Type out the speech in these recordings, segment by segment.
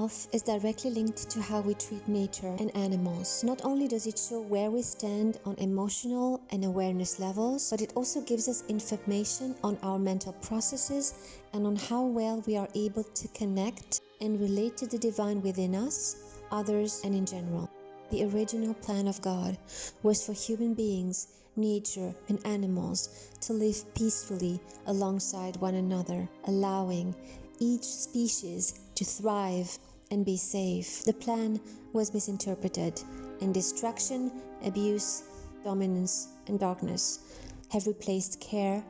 health is directly linked to how we treat nature and animals. Not only does it show where we stand on emotional and awareness levels, but it also gives us information on our mental processes and on how well we are able to connect and relate to the divine within us, others, and in general. The original plan of God was for human beings, nature, and animals to live peacefully alongside one another, allowing each species to thrive and be safe. The plan was misinterpreted, and destruction, abuse, dominance, and darkness have replaced care,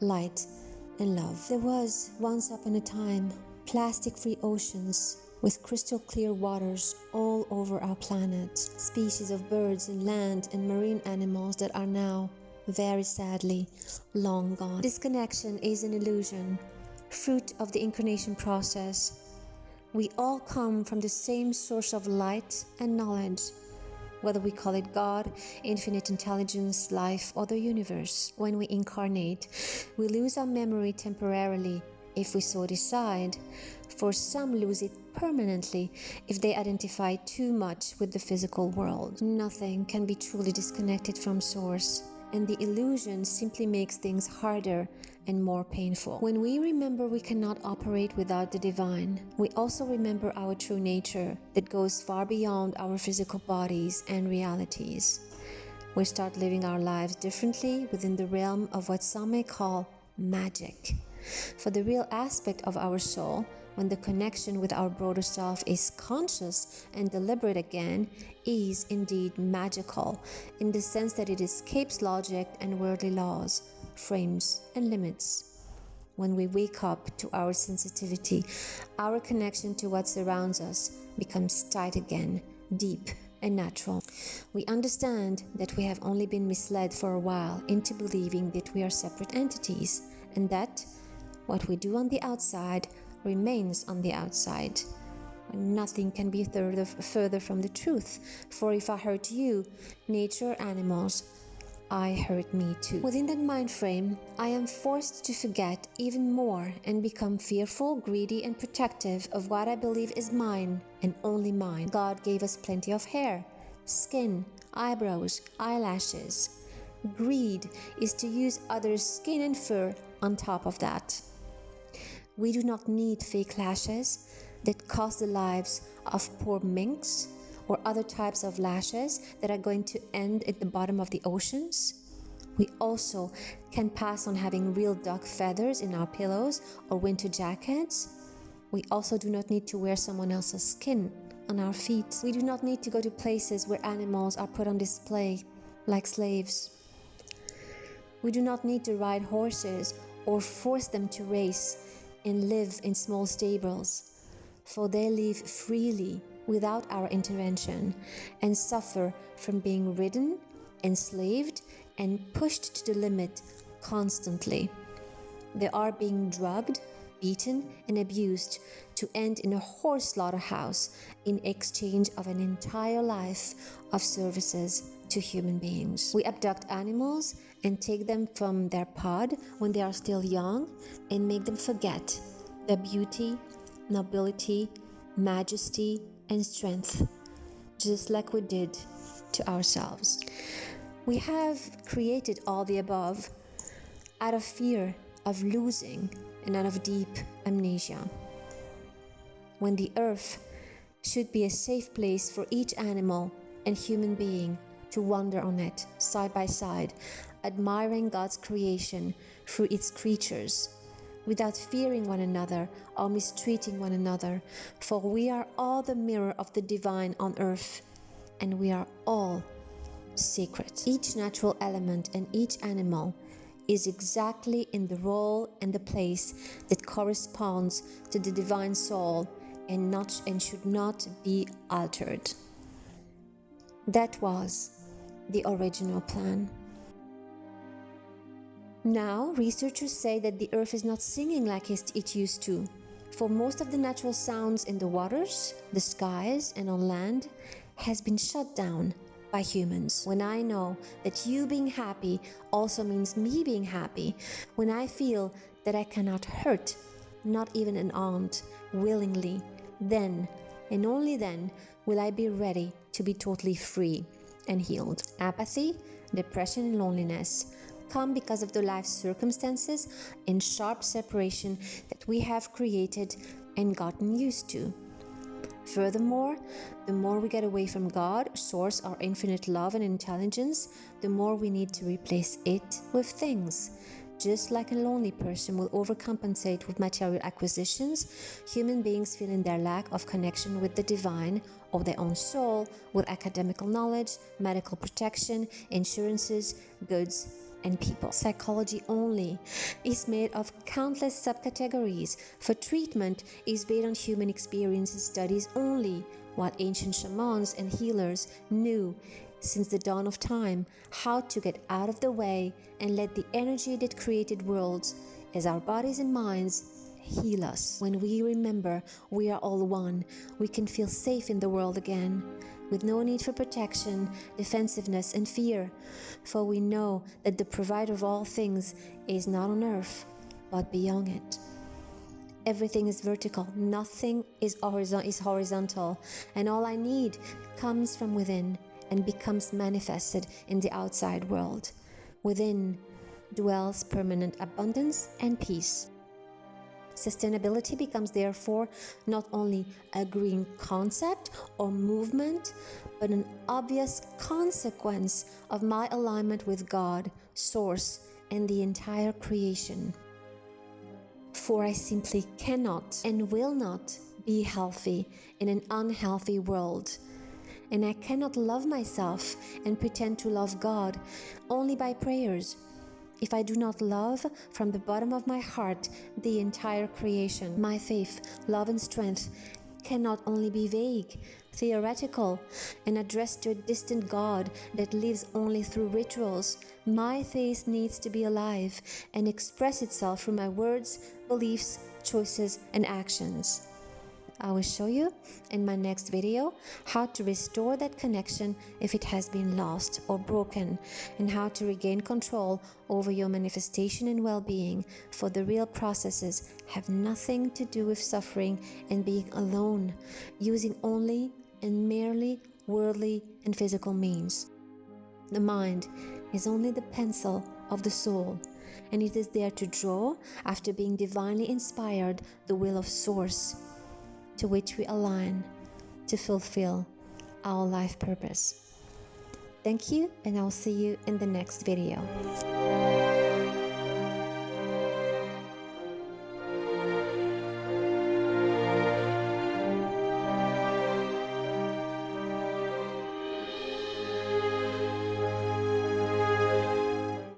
light, and love. There was, once upon a time, plastic-free oceans with crystal clear waters all over our planet, species of birds and land and marine animals that are now, very sadly, long gone. This connection is an illusion, fruit of the incarnation process. We all come from the same source of light and knowledge, whether we call it God, infinite intelligence, life, or the universe. When we incarnate, we lose our memory temporarily, if we so decide. For some lose it permanently if they identify too much with the physical world. Nothing can be truly disconnected from source, and the illusion simply makes things harder and more painful. When we remember we cannot operate without the divine, we also remember our true nature that goes far beyond our physical bodies and realities. We start living our lives differently within the realm of what some may call magic. For the real aspect of our soul, when the connection with our broader self is conscious and deliberate again, is indeed magical, in the sense that it escapes logic and worldly laws, frames and limits. When we wake up to our sensitivity, our connection to what surrounds us becomes tight again, deep and natural. We understand that we have only been misled for a while into believing that we are separate entities, and that what we do on the outside remains on the outside. Nothing can be further from the truth, for if I hurt you, nature, animals, I hurt me too. Within that mind frame, I am forced to forget even more and become fearful, greedy, and protective of what I believe is mine and only mine. God gave us plenty of hair, skin, eyebrows, eyelashes. Greed is to use others' skin and fur on top of that. We do not need fake lashes that cost the lives of poor minks or other types of lashes that are going to end at the bottom of the oceans. We also can pass on having real duck feathers in our pillows or winter jackets. We also do not need to wear someone else's skin on our feet. We do not need to go to places where animals are put on display like slaves. We do not need to ride horses or force them to race and live in small stables, for they live freely without our intervention and suffer from being ridden, enslaved, and pushed to the limit constantly. They are being drugged, beaten, and abused to end in a horse slaughterhouse in exchange of an entire life of services to human beings. We abduct animals and take them from their pod when they are still young and make them forget their beauty, nobility, majesty, and strength, just like we did to ourselves. We have created all the above out of fear of losing and out of deep amnesia. When the earth should be a safe place for each animal and human being to wander on it side by side, admiring God's creation through its creatures, without fearing one another or mistreating one another, for we are all the mirror of the divine on earth, and we are all sacred. Each natural element and each animal is exactly in the role and the place that corresponds to the divine soul and should not be altered. That was the original plan. Now, researchers say that the earth is not singing like it used to. For most of the natural sounds in the waters, the skies, and on land has been shut down by humans. When I know that you being happy also means me being happy, when I feel that I cannot hurt, not even an ant, willingly, then and only then will I be ready to be totally free and healed. Apathy, depression, and loneliness come because of the life circumstances and sharp separation that we have created and gotten used to. Furthermore, the more we get away from God, Source, our infinite love and intelligence, the more we need to replace it with things. Just like a lonely person will overcompensate with material acquisitions, human beings feel in their lack of connection with the divine or their own soul with academical knowledge, medical protection, insurances, goods, and people. Psychology only is made of countless subcategories, for treatment is based on human experiences studies only, while ancient shamans and healers knew since the dawn of time how to get out of the way and let the energy that created worlds as our bodies and minds heal us. When we remember we are all one, we can feel safe in the world again, with no need for protection, defensiveness, and fear, for we know that the provider of all things is not on earth, but beyond it. Everything is vertical, nothing is horizontal, and all I need comes from within and becomes manifested in the outside world. Within dwells permanent abundance and peace. Sustainability becomes therefore not only a green concept or movement, but an obvious consequence of my alignment with God, Source, and the entire creation. For I simply cannot and will not be healthy in an unhealthy world. And I cannot love myself and pretend to love God only by prayers if I do not love from the bottom of my heart the entire creation. My faith, love, and strength cannot only be vague, theoretical, and addressed to a distant God that lives only through rituals. My faith needs to be alive and express itself through my words, beliefs, choices, and actions. I will show you in my next video how to restore that connection if it has been lost or broken, and how to regain control over your manifestation and well-being, for the real processes have nothing to do with suffering and being alone, using only and merely worldly and physical means. The mind is only the pencil of the soul, and it is there to draw, after being divinely inspired, the will of Source, to which we align to fulfill our life purpose. Thank you, and I'll see you in the next video.